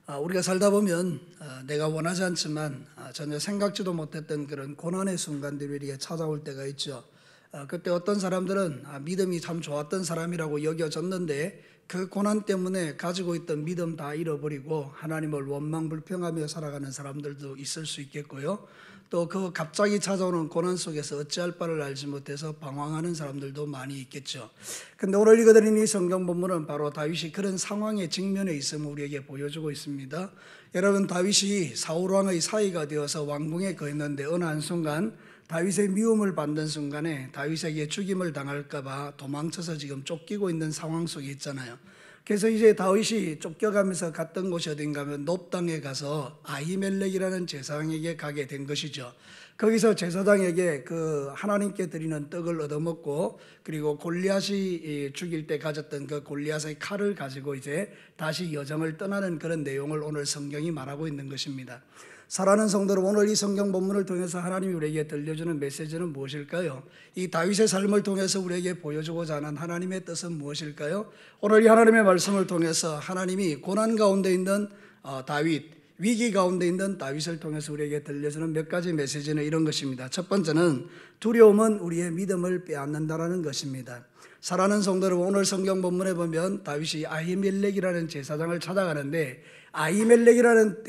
우리가 살다 보면 내가 원하지 않지만 전혀 생각지도 못했던 그런 고난의 순간들이 우리에게 찾아올 때가 있죠. 그때 어떤 사람들은 믿음이 참 좋았던 사람이라고 여겨졌는데 그 고난 때문에 가지고 있던 믿음 다 잃어버리고 하나님을 원망불평하며 살아가는 사람들도 있을 수 있겠고요. 또 그 갑자기 찾아오는 고난 속에서 어찌할 바를 알지 못해서 방황하는 사람들도 많이 있겠죠. 근데 오늘 읽어드린 이 성경 본문은 바로 다윗이 그런 상황에 직면해 있음을 우리에게 보여주고 있습니다. 여러분, 다윗이 사울왕의 사위가 되어서 왕궁에 거했는데 어느 한순간 다윗의 미움을 받는 순간에 다윗에게 죽임을 당할까 봐 도망쳐서 지금 쫓기고 있는 상황 속에 있잖아요. 그래서 이제 다윗이 쫓겨가면서 갔던 곳이 어딘가 하면 놉 땅에 가서 아히멜렉이라는 제사장에게 가게 된 것이죠. 거기서 제사장에게 그 하나님께 드리는 떡을 얻어먹고 그리고 골리앗이 죽일 때 가졌던 그 골리앗의 칼을 가지고 이제 다시 여정을 떠나는 그런 내용을 오늘 성경이 말하고 있는 것입니다. 사랑하는 성도들, 오늘 이 성경 본문을 통해서 하나님이 우리에게 들려주는 메시지는 무엇일까요? 이 다윗의 삶을 통해서 우리에게 보여주고자 하는 하나님의 뜻은 무엇일까요? 오늘 이 하나님의 말씀을 통해서 하나님이 고난 가운데 있는 다윗, 위기 가운데 있는 다윗을 통해서 우리에게 들려주는 몇 가지 메시지는 이런 것입니다. 첫 번째는 두려움은 우리의 믿음을 빼앗는다라는 것입니다. 사랑하는 성도들, 오늘 성경 본문에 보면 다윗이 아히멜렉이라는 제사장을 찾아가는데 아히멜렉이라는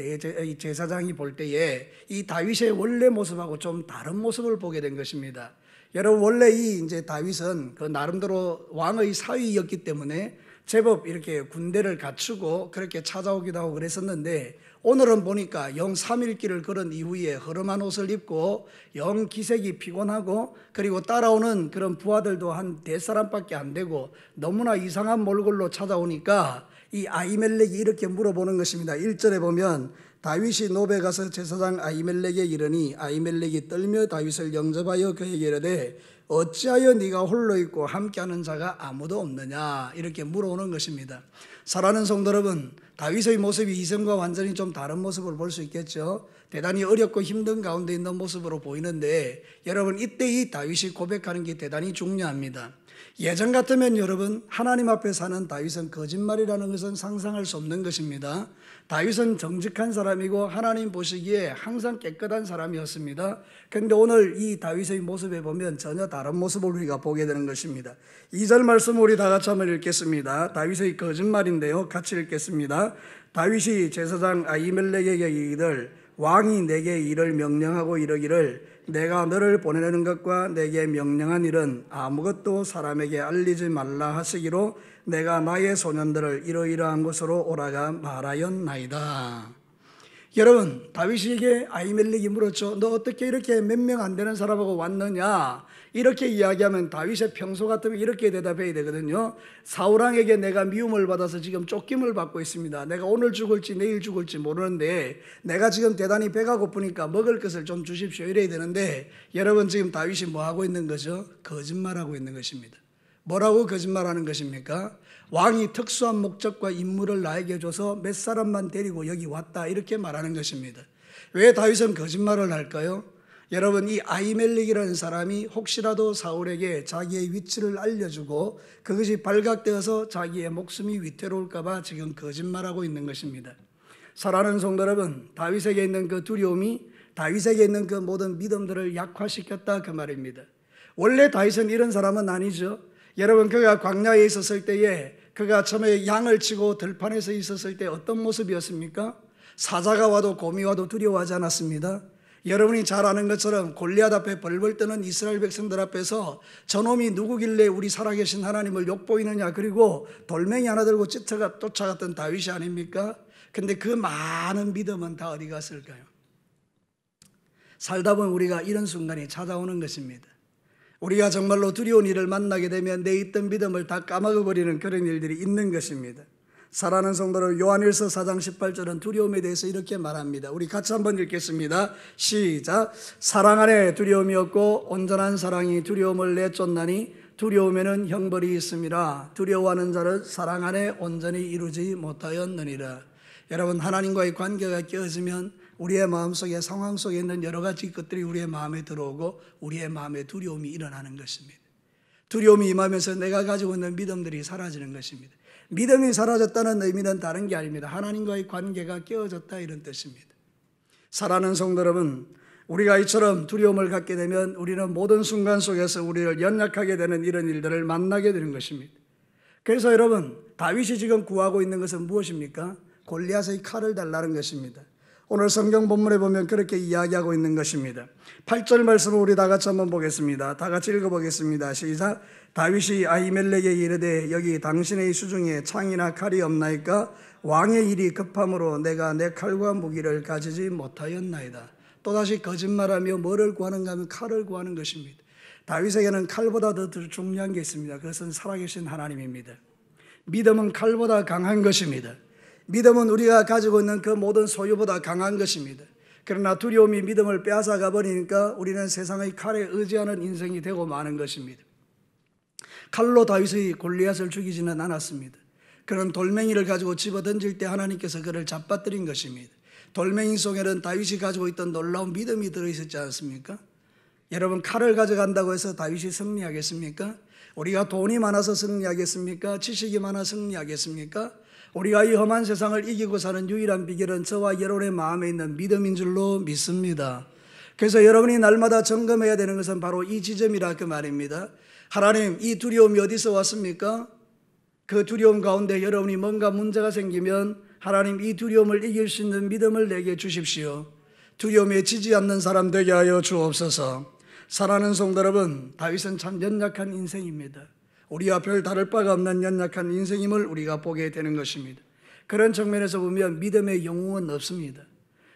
제사장이 볼 때에 이 다윗의 원래 모습하고 좀 다른 모습을 보게 된 것입니다. 여러분, 원래 이제 다윗은 그 나름대로 왕의 사위였기 때문에 제법 이렇게 군대를 갖추고 그렇게 찾아오기도 하고 그랬었는데 오늘은 보니까 영 3일 길을 걸은 이후에 허름한 옷을 입고 영 기색이 피곤하고 그리고 따라오는 그런 부하들도 한 4사람밖에 안 되고 너무나 이상한 몰골로 찾아오니까 이 아히멜렉이 이렇게 물어보는 것입니다. 1절에 보면 다윗이 노베 가서 제사장 아히멜렉에 이르니 아히멜렉이 떨며 다윗을 영접하여 그에게 이르되 어찌하여 네가 홀로 있고 함께하는 자가 아무도 없느냐 이렇게 물어오는 것입니다. 사랑하는 성도 여러분, 다윗의 모습이 이전과 완전히 좀 다른 모습을 볼 수 있겠죠. 대단히 어렵고 힘든 가운데 있는 모습으로 보이는데 여러분, 이때 이 다윗이 고백하는 게 대단히 중요합니다. 예전 같으면 여러분, 하나님 앞에 사는 다윗은 거짓말이라는 것은 상상할 수 없는 것입니다. 다윗은 정직한 사람이고 하나님 보시기에 항상 깨끗한 사람이었습니다. 그런데 오늘 이 다윗의 모습에 보면 전혀 다른 모습을 우리가 보게 되는 것입니다. 2절 말씀 우리 다 같이 한번 읽겠습니다. 다윗의 거짓말인데요, 같이 읽겠습니다. 다윗이 제사장 아히멜렉에게 이르기를 왕이 내게 이를 명령하고 이르기를 내가 너를 보내는 것과 내게 명령한 일은 아무것도 사람에게 알리지 말라 하시기로 내가 나의 소년들을 이러이러한 곳으로 오라가 말하였나이다. 여러분, 다윗에게 아히멜렉이 물었죠. 너 어떻게 이렇게 몇 명 안 되는 사람하고 왔느냐? 이렇게 이야기하면 다윗의 평소 같으면 이렇게 대답해야 되거든요. 사울왕에게 내가 미움을 받아서 지금 쫓김을 받고 있습니다. 내가 오늘 죽을지 내일 죽을지 모르는데 내가 지금 대단히 배가 고프니까 먹을 것을 좀 주십시오 이래야 되는데 여러분, 지금 다윗이 뭐 하고 있는 거죠? 거짓말하고 있는 것입니다. 뭐라고 거짓말하는 것입니까? 왕이 특수한 목적과 임무를 나에게 줘서 몇 사람만 데리고 여기 왔다 이렇게 말하는 것입니다. 왜 다윗은 거짓말을 할까요? 여러분, 이 아히멜렉이라는 사람이 혹시라도 사울에게 자기의 위치를 알려주고 그것이 발각되어서 자기의 목숨이 위태로울까 봐 지금 거짓말하고 있는 것입니다. 사랑하는 성도 여러분, 다윗에게 있는 그 두려움이 다윗에게 있는 그 모든 믿음들을 약화시켰다 그 말입니다. 원래 다윗은 이런 사람은 아니죠. 여러분, 그가 광야에 있었을 때에 그가 처음에 양을 치고 들판에서 있었을 때 어떤 모습이었습니까? 사자가 와도 곰이 와도 두려워하지 않았습니다. 여러분이 잘 아는 것처럼 골리앗 앞에 벌벌 떠는 이스라엘 백성들 앞에서 저놈이 누구길래 우리 살아계신 하나님을 욕보이느냐, 그리고 돌멩이 하나 들고 쫓아갔던 다윗이 아닙니까? 근데 그 많은 믿음은 다 어디 갔을까요? 살다 보면 우리가 이런 순간이 찾아오는 것입니다. 우리가 정말로 두려운 일을 만나게 되면 내 있던 믿음을 다 까먹어버리는 그런 일들이 있는 것입니다. 사랑하는 성도들, 요한일서 4장 18절은 두려움에 대해서 이렇게 말합니다. 우리 같이 한번 읽겠습니다. 시작. 사랑 안에 두려움이 없고 온전한 사랑이 두려움을 내쫓나니 두려움에는 형벌이 있음이라. 두려워하는 자를 사랑 안에 온전히 이루지 못하였느니라. 여러분, 하나님과의 관계가 깨어지면 우리의 마음속에 상황 속에 있는 여러 가지 것들이 우리의 마음에 들어오고 우리의 마음에 두려움이 일어나는 것입니다. 두려움이 임하면서 내가 가지고 있는 믿음들이 사라지는 것입니다. 믿음이 사라졌다는 의미는 다른 게 아닙니다. 하나님과의 관계가 깨어졌다 이런 뜻입니다. 사랑하는 성도 여러분, 우리가 이처럼 두려움을 갖게 되면 우리는 모든 순간 속에서 우리를 연약하게 되는 이런 일들을 만나게 되는 것입니다. 그래서 여러분, 다윗이 지금 구하고 있는 것은 무엇입니까? 골리앗의 칼을 달라는 것입니다. 오늘 성경 본문에 보면 그렇게 이야기하고 있는 것입니다. 8절 말씀을 우리 다 같이 한번 보겠습니다. 다 같이 읽어보겠습니다. 시작. 다윗이 아히멜렉에게 이르되 여기 당신의 수중에 창이나 칼이 없나이까? 왕의 일이 급함으로 내가 내 칼과 무기를 가지지 못하였나이다. 또다시 거짓말하며 뭐를 구하는가 하면 칼을 구하는 것입니다. 다윗에게는 칼보다 더 중요한 게 있습니다. 그것은 살아계신 하나님입니다. 믿음은 칼보다 강한 것입니다. 믿음은 우리가 가지고 있는 그 모든 소유보다 강한 것입니다. 그러나 두려움이 믿음을 빼앗아가 버리니까 우리는 세상의 칼에 의지하는 인생이 되고 마는 것입니다. 칼로 다윗의 골리앗을 죽이지는 않았습니다. 그는 돌멩이를 가지고 집어던질 때 하나님께서 그를 잡아뜨린 것입니다. 돌멩이 속에는 다윗이 가지고 있던 놀라운 믿음이 들어있었지 않습니까? 여러분, 칼을 가져간다고 해서 다윗이 승리하겠습니까? 우리가 돈이 많아서 승리하겠습니까? 지식이 많아 승리하겠습니까? 우리가 이 험한 세상을 이기고 사는 유일한 비결은 저와 여러분의 마음에 있는 믿음인 줄로 믿습니다. 그래서 여러분이 날마다 점검해야 되는 것은 바로 이 지점이라 그 말입니다. 하나님, 이 두려움이 어디서 왔습니까? 그 두려움 가운데 여러분이 뭔가 문제가 생기면 하나님, 이 두려움을 이길 수 있는 믿음을 내게 주십시오. 두려움에 지지 않는 사람 되게 하여 주옵소서. 사랑하는 성도 여러분, 다윗은 참 연약한 인생입니다. 우리와 별 다를 바가 없는 연약한 인생임을 우리가 보게 되는 것입니다. 그런 측면에서 보면 믿음의 영웅은 없습니다.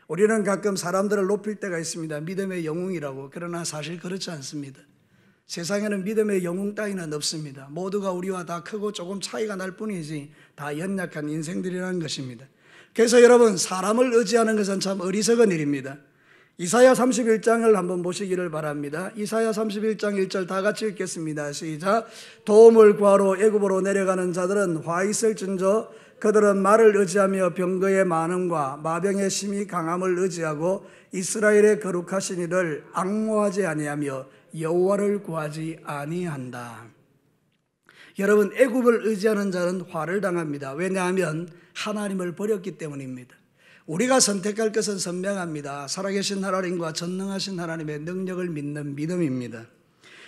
우리는 가끔 사람들을 높일 때가 있습니다. 믿음의 영웅이라고. 그러나 사실 그렇지 않습니다. 세상에는 믿음의 영웅 따위는 없습니다. 모두가 우리와 다 크고 조금 차이가 날 뿐이지 다 연약한 인생들이라는 것입니다. 그래서 여러분, 사람을 의지하는 것은 참 어리석은 일입니다. 이사야 31장을 한번 보시기를 바랍니다. 이사야 31장 1절 다 같이 읽겠습니다. 시작. 도움을 구하러 애굽으로 내려가는 자들은 화 있을진저 그들은 말을 의지하며 병거의 많음과 마병의 심히 강함을 의지하고 이스라엘의 거룩하신 이를 앙모하지 아니하며 여호와를 구하지 아니한다. 여러분, 애굽을 의지하는 자는 화를 당합니다. 왜냐하면 하나님을 버렸기 때문입니다. 우리가 선택할 것은 선명합니다. 살아계신 하나님과 전능하신 하나님의 능력을 믿는 믿음입니다.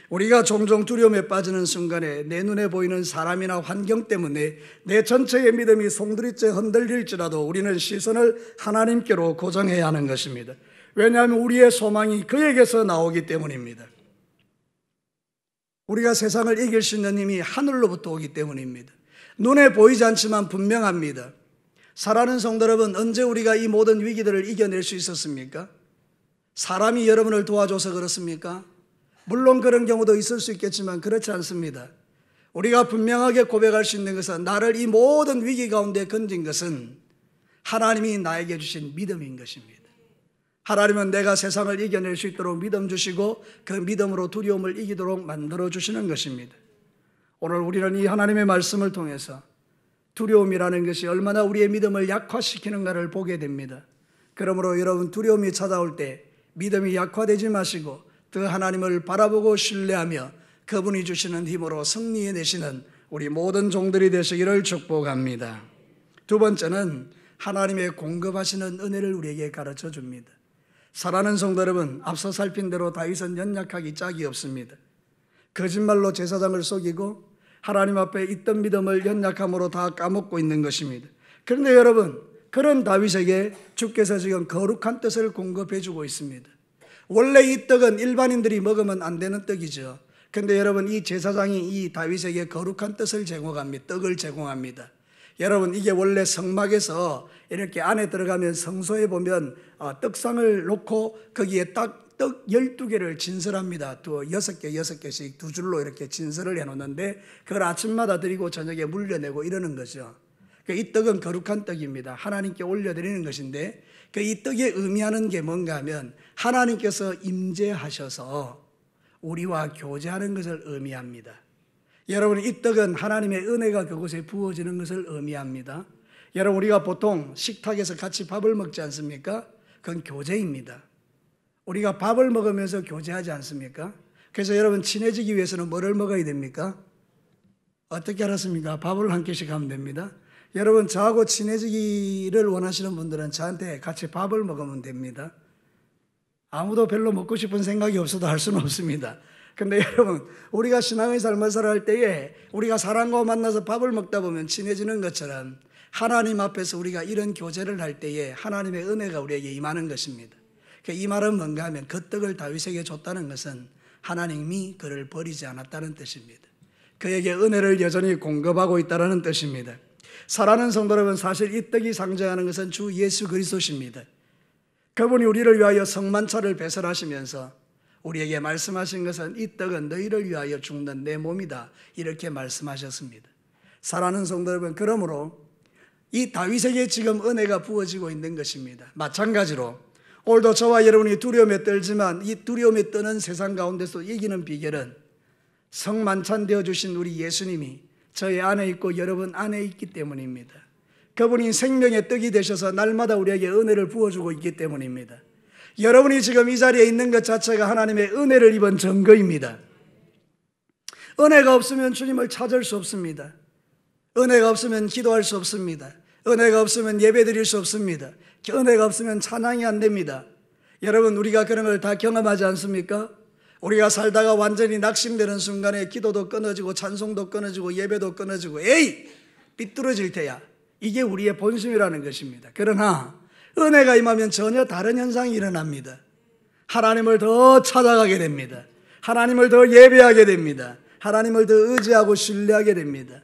우리가 종종 두려움에 빠지는 순간에 내 눈에 보이는 사람이나 환경 때문에 내 전체의 믿음이 송두리째 흔들릴지라도 우리는 시선을 하나님께로 고정해야 하는 것입니다. 왜냐하면 우리의 소망이 그에게서 나오기 때문입니다. 우리가 세상을 이길 수 있는 힘이 하늘로부터 오기 때문입니다. 눈에 보이지 않지만 분명합니다. 사랑하는 성도 여러분, 언제 우리가 이 모든 위기들을 이겨낼 수 있었습니까? 사람이 여러분을 도와줘서 그렇습니까? 물론 그런 경우도 있을 수 있겠지만 그렇지 않습니다. 우리가 분명하게 고백할 수 있는 것은 나를 이 모든 위기 가운데 건진 것은 하나님이 나에게 주신 믿음인 것입니다. 하나님은 내가 세상을 이겨낼 수 있도록 믿음 주시고 그 믿음으로 두려움을 이기도록 만들어 주시는 것입니다. 오늘 우리는 이 하나님의 말씀을 통해서 두려움이라는 것이 얼마나 우리의 믿음을 약화시키는가를 보게 됩니다. 그러므로 여러분, 두려움이 찾아올 때 믿음이 약화되지 마시고 그 하나님을 바라보고 신뢰하며 그분이 주시는 힘으로 승리해내시는 우리 모든 종들이 되시기를 축복합니다. 두 번째는 하나님의 공급하시는 은혜를 우리에게 가르쳐 줍니다. 사랑하는 성도 여러분, 앞서 살핀 대로 다윗은 연약하기 짝이 없습니다. 거짓말로 제사장을 속이고 하나님 앞에 있던 믿음을 연약함으로 다 까먹고 있는 것입니다. 그런데 여러분, 그런 다윗에게 주께서 지금 거룩한 뜻을 공급해 주고 있습니다. 원래 이 떡은 일반인들이 먹으면 안 되는 떡이죠. 그런데 여러분, 이 제사장이 이 다윗에게 거룩한 뜻을 제공합니다. 떡을 제공합니다. 여러분, 이게 원래 성막에서 이렇게 안에 들어가면 성소에 보면 떡상을 놓고 거기에 떡 12개를 진설합니다. 또 6개씩 두 줄로 이렇게 진설을 해놓는데 그걸 아침마다 드리고 저녁에 물려내고 이러는 거죠. 이 떡은 거룩한 떡입니다. 하나님께 올려드리는 것인데 이 떡이 의미하는 게 뭔가 하면 하나님께서 임재하셔서 우리와 교제하는 것을 의미합니다. 여러분, 이 떡은 하나님의 은혜가 그곳에 부어지는 것을 의미합니다. 여러분, 우리가 보통 식탁에서 같이 밥을 먹지 않습니까? 그건 교제입니다. 우리가 밥을 먹으면서 교제하지 않습니까? 그래서 여러분, 친해지기 위해서는 뭐를 먹어야 됩니까? 어떻게 알았습니까? 밥을 한 끼씩 하면 됩니다. 여러분, 저하고 친해지기를 원하시는 분들은 저한테 같이 밥을 먹으면 됩니다. 아무도 별로 먹고 싶은 생각이 없어도 할 수는 없습니다. 근데 여러분, 우리가 신앙의 삶을 살아갈 때에 우리가 사람과 만나서 밥을 먹다 보면 친해지는 것처럼 하나님 앞에서 우리가 이런 교제를 할 때에 하나님의 은혜가 우리에게 임하는 것입니다. 이 말은 뭔가 하면 그 떡을 다윗에게 줬다는 것은 하나님이 그를 버리지 않았다는 뜻입니다. 그에게 은혜를 여전히 공급하고 있다는 뜻입니다. 사랑하는 성도 여러분, 사실 이 떡이 상징하는 것은 주 예수 그리스도십니다. 그분이 우리를 위하여 성만차를 배설하시면서 우리에게 말씀하신 것은 이 떡은 너희를 위하여 죽는 내 몸이다, 이렇게 말씀하셨습니다. 사랑하는 성도 여러분, 그러므로 이 다윗에게 지금 은혜가 부어지고 있는 것입니다. 마찬가지로 오늘도 저와 여러분이 두려움에 떨지만 이 두려움에 떠는 세상 가운데서 이기는 비결은 성만찬 되어주신 우리 예수님이 저희 안에 있고 여러분 안에 있기 때문입니다. 그분이 생명의 떡이 되셔서 날마다 우리에게 은혜를 부어주고 있기 때문입니다. 여러분이 지금 이 자리에 있는 것 자체가 하나님의 은혜를 입은 증거입니다. 은혜가 없으면 주님을 찾을 수 없습니다. 은혜가 없으면 기도할 수 없습니다. 은혜가 없으면 예배드릴 수 없습니다. 은혜가 없으면 찬양이 안 됩니다. 여러분, 우리가 그런 걸 다 경험하지 않습니까? 우리가 살다가 완전히 낙심되는 순간에 기도도 끊어지고 찬송도 끊어지고 예배도 끊어지고 에이! 삐뚤어질 때야. 이게 우리의 본심이라는 것입니다. 그러나 은혜가 임하면 전혀 다른 현상이 일어납니다. 하나님을 더 찾아가게 됩니다. 하나님을 더 예배하게 됩니다. 하나님을 더 의지하고 신뢰하게 됩니다.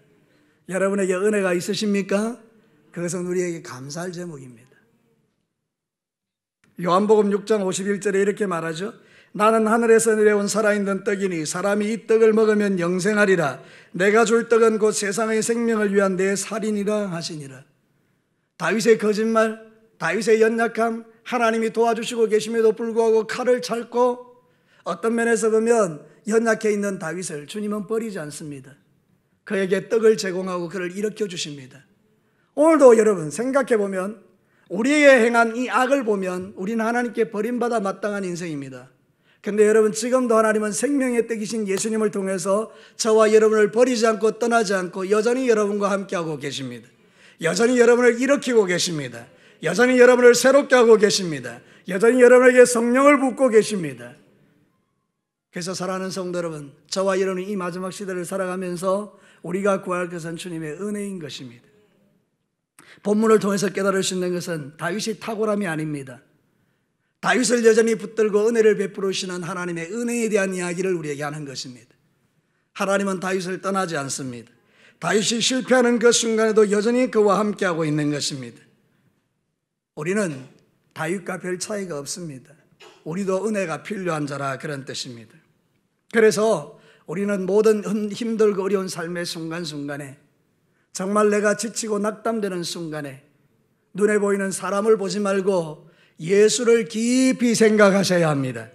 여러분에게 은혜가 있으십니까? 그것은 우리에게 감사할 제목입니다. 요한복음 6장 51절에 이렇게 말하죠. 나는 하늘에서 내려온 살아있는 떡이니 사람이 이 떡을 먹으면 영생하리라. 내가 줄 떡은 곧 세상의 생명을 위한 내 살이니라 하시니라. 다윗의 거짓말, 다윗의 연약함, 하나님이 도와주시고 계심에도 불구하고 칼을 찰고 어떤 면에서 보면 연약해 있는 다윗을 주님은 버리지 않습니다. 그에게 떡을 제공하고 그를 일으켜 주십니다. 오늘도 여러분 생각해 보면 우리에게 행한 이 악을 보면 우리는 하나님께 버림받아 마땅한 인생입니다. 근데 여러분, 지금도 하나님은 생명의 떡이신 예수님을 통해서 저와 여러분을 버리지 않고 떠나지 않고 여전히 여러분과 함께하고 계십니다. 여전히 여러분을 일으키고 계십니다. 여전히 여러분을 새롭게 하고 계십니다. 여전히 여러분에게 성령을 붓고 계십니다. 그래서 사랑하는 성도 여러분, 저와 여러분이 이 마지막 시대를 살아가면서 우리가 구할 것은 주님의 은혜인 것입니다. 본문을 통해서 깨달을 수 있는 것은 다윗이 탁월함이 아닙니다. 다윗을 여전히 붙들고 은혜를 베풀으시는 하나님의 은혜에 대한 이야기를 우리에게 하는 것입니다. 하나님은 다윗을 떠나지 않습니다. 다윗이 실패하는 그 순간에도 여전히 그와 함께하고 있는 것입니다. 우리는 다윗과 별 차이가 없습니다. 우리도 은혜가 필요한 자라, 그런 뜻입니다. 그래서 우리는 모든 힘들고 어려운 삶의 순간순간에 정말 내가 지치고 낙담되는 순간에 눈에 보이는 사람을 보지 말고 예수를 깊이 생각하셔야 합니다.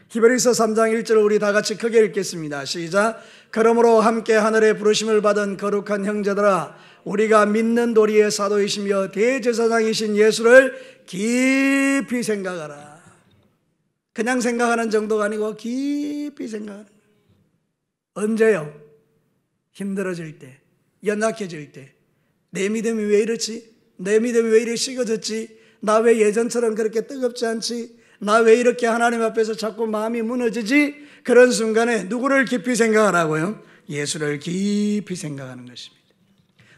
히브리서 3장 1절을 우리 다 같이 크게 읽겠습니다. 시작. 그러므로 함께 하늘에 부르심을 받은 거룩한 형제들아, 우리가 믿는 도리의 사도이시며 대제사장이신 예수를 깊이 생각하라. 그냥 생각하는 정도가 아니고 깊이 생각하는 거예요. 언제요? 힘들어질 때, 연약해질 때, 내 믿음이 왜 이렇지? 내 믿음이 왜 이렇게 식어졌지? 나 왜 예전처럼 그렇게 뜨겁지 않지? 나 왜 이렇게 하나님 앞에서 자꾸 마음이 무너지지? 그런 순간에 누구를 깊이 생각하라고요? 예수를 깊이 생각하는 것입니다.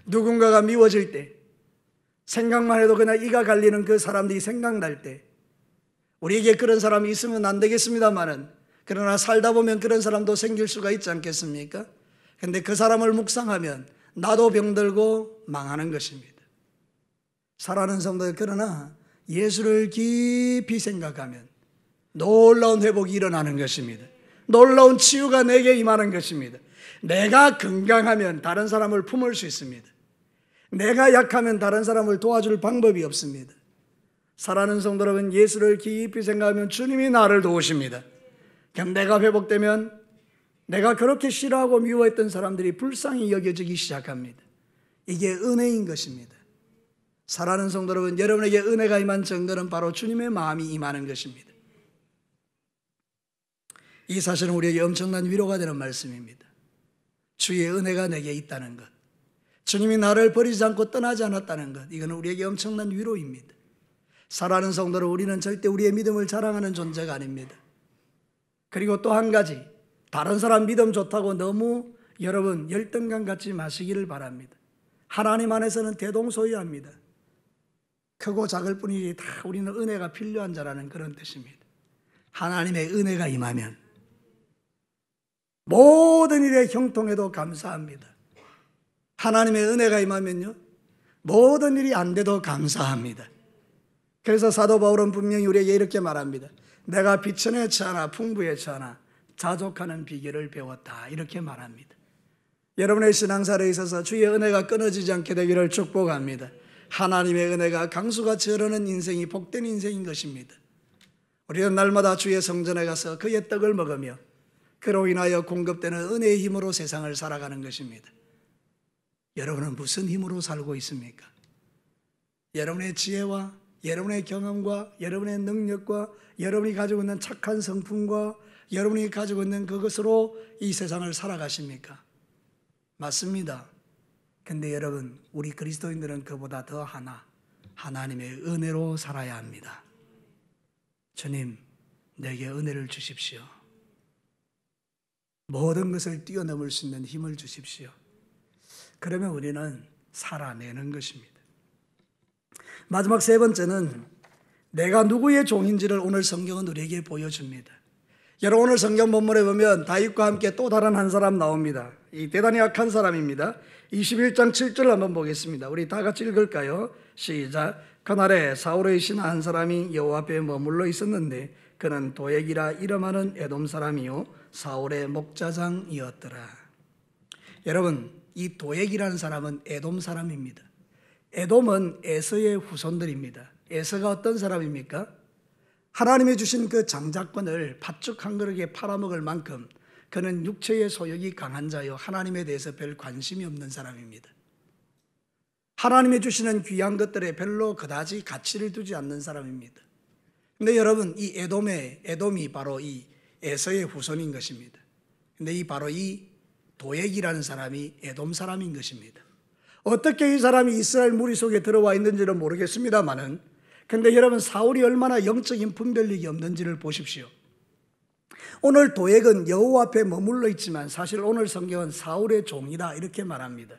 누군가가 미워질 때, 생각만 해도 그냥 이가 갈리는 그 사람들이 생각날 때, 우리에게 그런 사람이 있으면 안 되겠습니다만은, 그러나 살다 보면 그런 사람도 생길 수가 있지 않겠습니까? 근데 그 사람을 묵상하면 나도 병들고 망하는 것입니다. 사랑하는 성도들, 그러나 예수를 깊이 생각하면 놀라운 회복이 일어나는 것입니다. 놀라운 치유가 내게 임하는 것입니다. 내가 건강하면 다른 사람을 품을 수 있습니다. 내가 약하면 다른 사람을 도와줄 방법이 없습니다. 사랑하는 성도 여러분, 예수를 깊이 생각하면 주님이 나를 도우십니다. 그럼 내가 회복되면 내가 그렇게 싫어하고 미워했던 사람들이 불쌍히 여겨지기 시작합니다. 이게 은혜인 것입니다. 사랑하는 성도 여러분, 여러분에게 은혜가 임한 증거는 바로 주님의 마음이 임하는 것입니다. 이 사실은 우리에게 엄청난 위로가 되는 말씀입니다. 주의 은혜가 내게 있다는 것, 주님이 나를 버리지 않고 떠나지 않았다는 것, 이거는 우리에게 엄청난 위로입니다. 사랑하는 성도들, 우리는 절대 우리의 믿음을 자랑하는 존재가 아닙니다. 그리고 또 한 가지, 다른 사람 믿음 좋다고 너무 여러분 열등감 갖지 마시기를 바랍니다. 하나님 안에서는 대동소이합니다. 크고 작을 뿐이지 다 우리는 은혜가 필요한 자라는 그런 뜻입니다. 하나님의 은혜가 임하면 모든 일에 형통해도 감사합니다. 하나님의 은혜가 임하면요, 모든 일이 안 돼도 감사합니다. 그래서 사도 바울은 분명히 우리에게 이렇게 말합니다. 내가 비천에 처하나 풍부에 처하나 자족하는 비결을 배웠다, 이렇게 말합니다. 여러분의 신앙생활에 있어서 주의 은혜가 끊어지지 않게 되기를 축복합니다. 하나님의 은혜가 강수같이 흐르는 인생이 복된 인생인 것입니다. 우리는 날마다 주의 성전에 가서 그의 떡을 먹으며 그로 인하여 공급되는 은혜의 힘으로 세상을 살아가는 것입니다. 여러분은 무슨 힘으로 살고 있습니까? 여러분의 지혜와 여러분의 경험과 여러분의 능력과 여러분이 가지고 있는 착한 성품과 여러분이 가지고 있는 그것으로 이 세상을 살아가십니까? 맞습니다. 근데 여러분, 우리 그리스도인들은 그보다 더 하나님의 은혜로 살아야 합니다. 주님, 내게 은혜를 주십시오. 모든 것을 뛰어넘을 수 있는 힘을 주십시오. 그러면 우리는 살아내는 것입니다. 마지막 세 번째는 내가 누구의 종인지를 오늘 성경은 우리에게 보여줍니다. 여러분, 오늘 성경 본문에 보면 다윗과 함께 또 다른 한 사람 나옵니다. 이 대단히 악한 사람입니다. 21장 7절을 한번 보겠습니다. 우리 다 같이 읽을까요? 시작. 그날에 사울의 신하 한 사람이 여호와 앞에 머물러 있었는데 그는 도액이라 이름하는 에돔 사람이요 사울의 목자장이었더라. 여러분, 이 도액이라는 사람은 에돔 사람입니다. 에돔은 에서의 후손들입니다. 에서가 어떤 사람입니까? 하나님이 주신 그 장자권을 팥죽 한 그릇에 팔아먹을 만큼 그는 육체의 소욕이 강한 자요 하나님에 대해서 별 관심이 없는 사람입니다. 하나님이 주시는 귀한 것들에 별로 그다지 가치를 두지 않는 사람입니다. 근데 여러분, 이 에돔이 바로 이 에서의 후손인 것입니다. 근데 바로 이 도액이라는 사람이 에돔 사람인 것입니다. 어떻게 이 사람이 이스라엘 무리 속에 들어와 있는지는 모르겠습니다만은, 근데 여러분, 사울이 얼마나 영적인 분별력이 없는지를 보십시오. 오늘 도액은 여호와 앞에 머물러 있지만 사실 오늘 성경은 사울의 종이다, 이렇게 말합니다.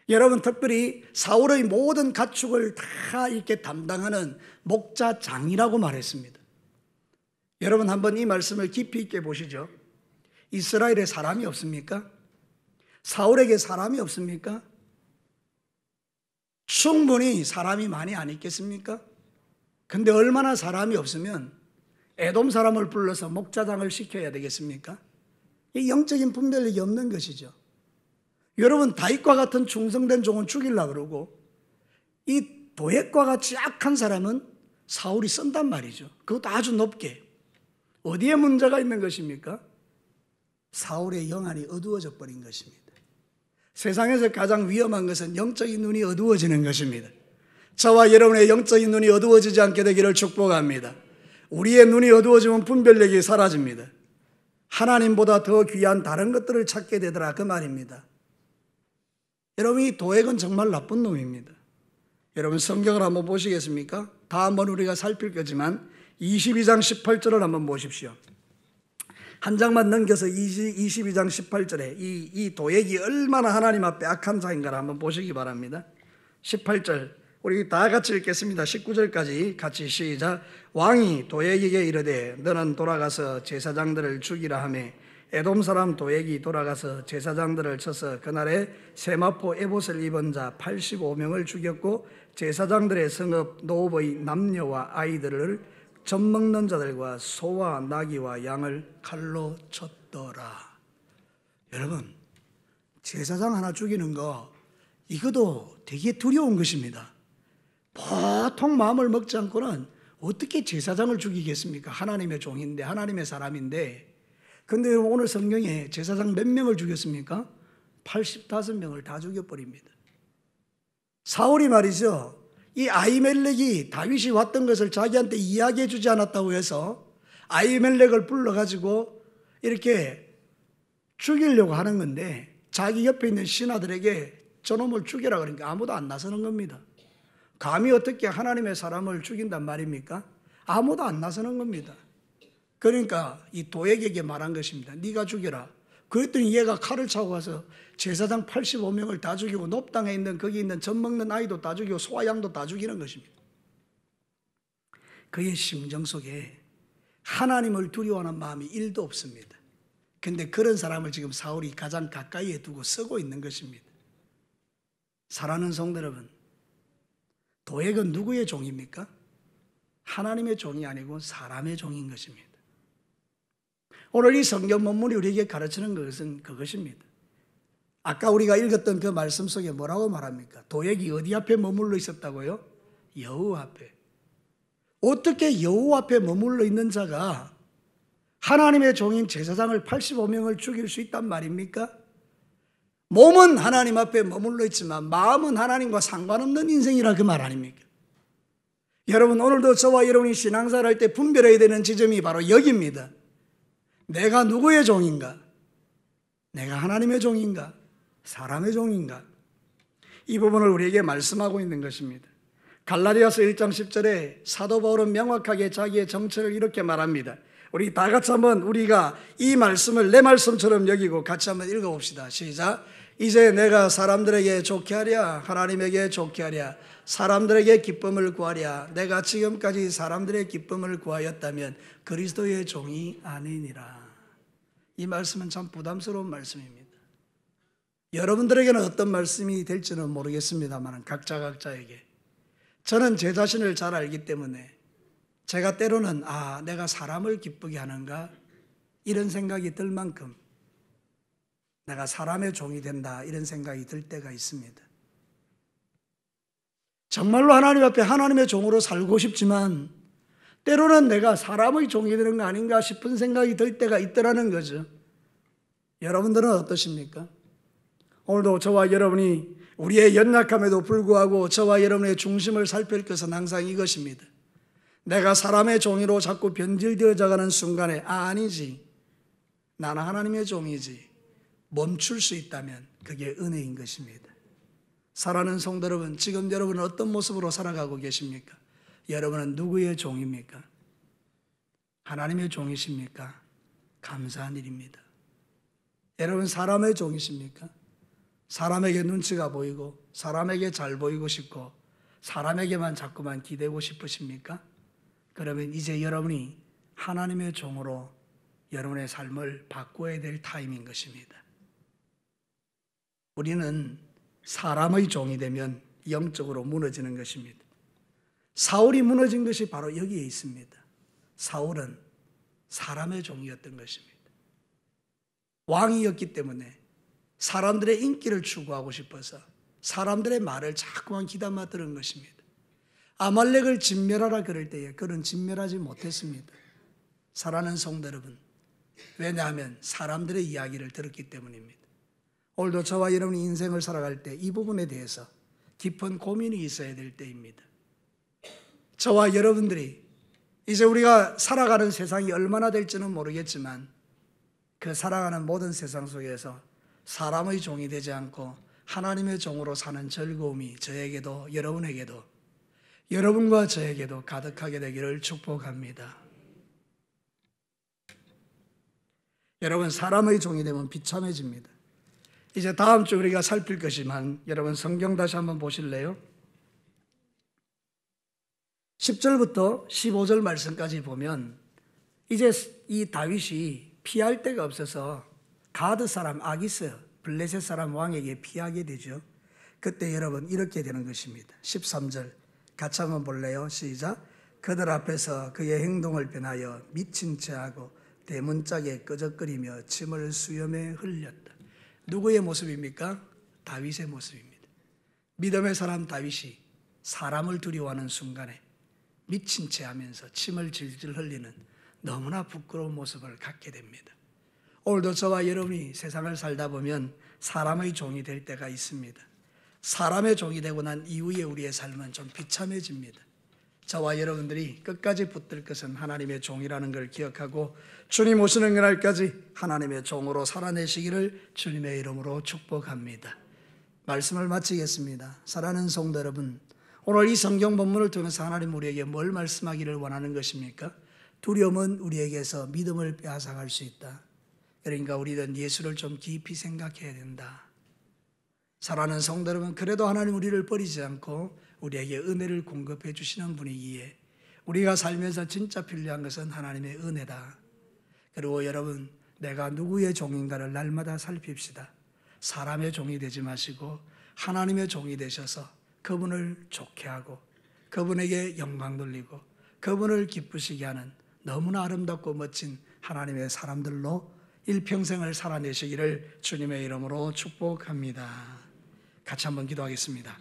여러분, 특별히 사울의 모든 가축을 다 이렇게 담당하는 목자장이라고 말했습니다. 여러분, 한번 이 말씀을 깊이 있게 보시죠. 이스라엘에 사람이 없습니까? 사울에게 사람이 없습니까? 충분히 사람이 많이 안 있겠습니까? 근데 얼마나 사람이 없으면 에돔 사람을 불러서 목자장을 시켜야 되겠습니까? 이 영적인 분별력이 없는 것이죠. 여러분, 다윗과 같은 충성된 종은 죽이려고 그러고 이 도액과 같이 악한 사람은 사울이 쓴단 말이죠. 그것도 아주 높게. 어디에 문제가 있는 것입니까? 사울의 영안이 어두워져 버린 것입니다. 세상에서 가장 위험한 것은 영적인 눈이 어두워지는 것입니다. 저와 여러분의 영적인 눈이 어두워지지 않게 되기를 축복합니다. 우리의 눈이 어두워지면 분별력이 사라집니다. 하나님보다 더 귀한 다른 것들을 찾게 되더라, 그 말입니다. 여러분, 이 도액은 정말 나쁜 놈입니다. 여러분, 성경을 한번 보시겠습니까? 다 한번 우리가 살필 거지만 22장 18절을 한번 보십시오. 한 장만 넘겨서 22장 18절에 이 도액이 얼마나 하나님 앞에 악한 자인가를 한번 보시기 바랍니다. 18절 우리 다 같이 읽겠습니다. 19절까지 같이 시작. 왕이 도액에게 이르되 너는 돌아가서 제사장들을 죽이라 하며 에돔 사람 도액이 돌아가서 제사장들을 쳐서 그날에 세마포 에봇을 입은 자 85명을 죽였고 제사장들의 성읍 노업의 남녀와 아이들을 젖먹는 자들과 소와 나귀와 양을 칼로 쳤더라. 여러분, 제사장 하나 죽이는 거 이것도 되게 두려운 것입니다. 보통 마음을 먹지 않고는 어떻게 제사장을 죽이겠습니까? 하나님의 종인데, 하나님의 사람인데. 근데 오늘 성경에 제사장 몇 명을 죽였습니까? 85명을 다 죽여버립니다. 사울이 말이죠, 이 아히멜렉이 다윗이 왔던 것을 자기한테 이야기해 주지 않았다고 해서 아히멜렉을 불러가지고 이렇게 죽이려고 하는 건데, 자기 옆에 있는 신하들에게 저놈을 죽여라 그러니까 아무도 안 나서는 겁니다. 감히 어떻게 하나님의 사람을 죽인단 말입니까? 아무도 안 나서는 겁니다. 그러니까 이 도액에게 말한 것입니다. 네가 죽여라. 그랬더니 얘가 칼을 차고 가서 제사장 85명을 다 죽이고 높당에 있는 거기 있는 젖 먹는 아이도 다 죽이고 소와 양도 다 죽이는 것입니다. 그의 심정 속에 하나님을 두려워하는 마음이 1도 없습니다. 그런데 그런 사람을 지금 사울이 가장 가까이에 두고 쓰고 있는 것입니다. 사랑하는 성도 여러분, 도액은 누구의 종입니까? 하나님의 종이 아니고 사람의 종인 것입니다. 오늘 이 성경 본문이 우리에게 가르치는 것은 그것입니다. 아까 우리가 읽었던 그 말씀 속에 뭐라고 말합니까? 도액이 어디 앞에 머물러 있었다고요? 여호와 앞에. 어떻게 여호와 앞에 머물러 있는 자가 하나님의 종인 제사장을 85명을 죽일 수 있단 말입니까? 몸은 하나님 앞에 머물러 있지만 마음은 하나님과 상관없는 인생이라 그 말 아닙니까? 여러분, 오늘도 저와 여러분이 신앙생활 할 때 분별해야 되는 지점이 바로 여기입니다. 내가 누구의 종인가? 내가 하나님의 종인가? 사람의 종인가? 이 부분을 우리에게 말씀하고 있는 것입니다. 갈라디아서 1장 10절에 사도 바울은 명확하게 자기의 정체를 이렇게 말합니다. 우리 다 같이 한번 우리가 이 말씀을 내 말씀처럼 여기고 같이 한번 읽어봅시다. 시작. 이제 내가 사람들에게 좋게 하랴 하나님에게 좋게 하랴 사람들에게 기쁨을 구하랴 내가 지금까지 사람들의 기쁨을 구하였다면 그리스도의 종이 아니니라. 이 말씀은 참 부담스러운 말씀입니다. 여러분들에게는 어떤 말씀이 될지는 모르겠습니다만 각자에게 저는 제 자신을 잘 알기 때문에 제가 때로는 내가 사람을 기쁘게 하는가 이런 생각이 들 만큼 내가 사람의 종이 된다 이런 생각이 들 때가 있습니다. 정말로 하나님 앞에 하나님의 종으로 살고 싶지만 때로는 내가 사람의 종이 되는 거 아닌가 싶은 생각이 들 때가 있더라는 거죠. 여러분들은 어떠십니까? 오늘도 저와 여러분이 우리의 연약함에도 불구하고 저와 여러분의 중심을 살필 것은 항상 이것입니다. 내가 사람의 종이로 자꾸 변질되어져가는 순간에 아니지 나는 하나님의 종이지 멈출 수 있다면 그게 은혜인 것입니다. 사랑하는 성도 여러분, 지금 여러분은 어떤 모습으로 살아가고 계십니까? 여러분은 누구의 종입니까? 하나님의 종이십니까? 감사한 일입니다. 여러분 사람의 종이십니까? 사람에게 눈치가 보이고 사람에게 잘 보이고 싶고 사람에게만 자꾸만 기대고 싶으십니까? 그러면 이제 여러분이 하나님의 종으로 여러분의 삶을 바꿔야 될 타임인 것입니다. 우리는 사람의 종이 되면 영적으로 무너지는 것입니다. 사울이 무너진 것이 바로 여기에 있습니다. 사울은 사람의 종이었던 것입니다. 왕이었기 때문에 사람들의 인기를 추구하고 싶어서 사람들의 말을 자꾸만 귀담아 들은 것입니다. 아말렉을 진멸하라 그럴 때에 그는 진멸하지 못했습니다. 사랑하는 성도 여러분, 왜냐하면 사람들의 이야기를 들었기 때문입니다. 오늘도 저와 여러분이 인생을 살아갈 때 이 부분에 대해서 깊은 고민이 있어야 될 때입니다. 저와 여러분들이 이제 우리가 살아가는 세상이 얼마나 될지는 모르겠지만 그 살아가는 모든 세상 속에서 사람의 종이 되지 않고 하나님의 종으로 사는 즐거움이 저에게도 여러분에게도 여러분과 저에게도 가득하게 되기를 축복합니다. 여러분 사람의 종이 되면 비참해집니다. 이제 다음 주 우리가 살필 것이지만 여러분 성경 다시 한번 보실래요? 10절부터 15절 말씀까지 보면 이제 이 다윗이 피할 데가 없어서 가드 사람 아기스 블레셋 사람 왕에게 피하게 되죠. 그때 여러분 이렇게 되는 것입니다. 13절 같이 한번 볼래요? 시작. 그들 앞에서 그의 행동을 변하여 미친 체하고 대문짝에 끄적거리며 침을 수염에 흘렸다. 누구의 모습입니까? 다윗의 모습입니다. 믿음의 사람 다윗이 사람을 두려워하는 순간에 미친 체하면서 침을 질질 흘리는 너무나 부끄러운 모습을 갖게 됩니다. 오늘도 저와 여러분이 세상을 살다 보면 사람의 종이 될 때가 있습니다. 사람의 종이 되고 난 이후에 우리의 삶은 좀 비참해집니다. 저와 여러분들이 끝까지 붙들 것은 하나님의 종이라는 걸 기억하고 주님 오시는 그날까지 하나님의 종으로 살아내시기를 주님의 이름으로 축복합니다. 말씀을 마치겠습니다. 사랑하는 성도 여러분, 오늘 이 성경 본문을 통해서 하나님 우리에게 뭘 말씀하기를 원하는 것입니까? 두려움은 우리에게서 믿음을 빼앗아갈 수 있다. 그러니까 우리는 예수를 좀 깊이 생각해야 된다. 사랑하는 성도 여러분, 그래도 하나님 우리를 버리지 않고 우리에게 은혜를 공급해 주시는 분이기에 우리가 살면서 진짜 필요한 것은 하나님의 은혜다. 그리고 여러분, 내가 누구의 종인가를 날마다 살핍시다. 사람의 종이 되지 마시고 하나님의 종이 되셔서 그분을 좋게 하고 그분에게 영광 돌리고 그분을 기쁘시게 하는 너무나 아름답고 멋진 하나님의 사람들로 일평생을 살아내시기를 주님의 이름으로 축복합니다. 같이 한번 기도하겠습니다.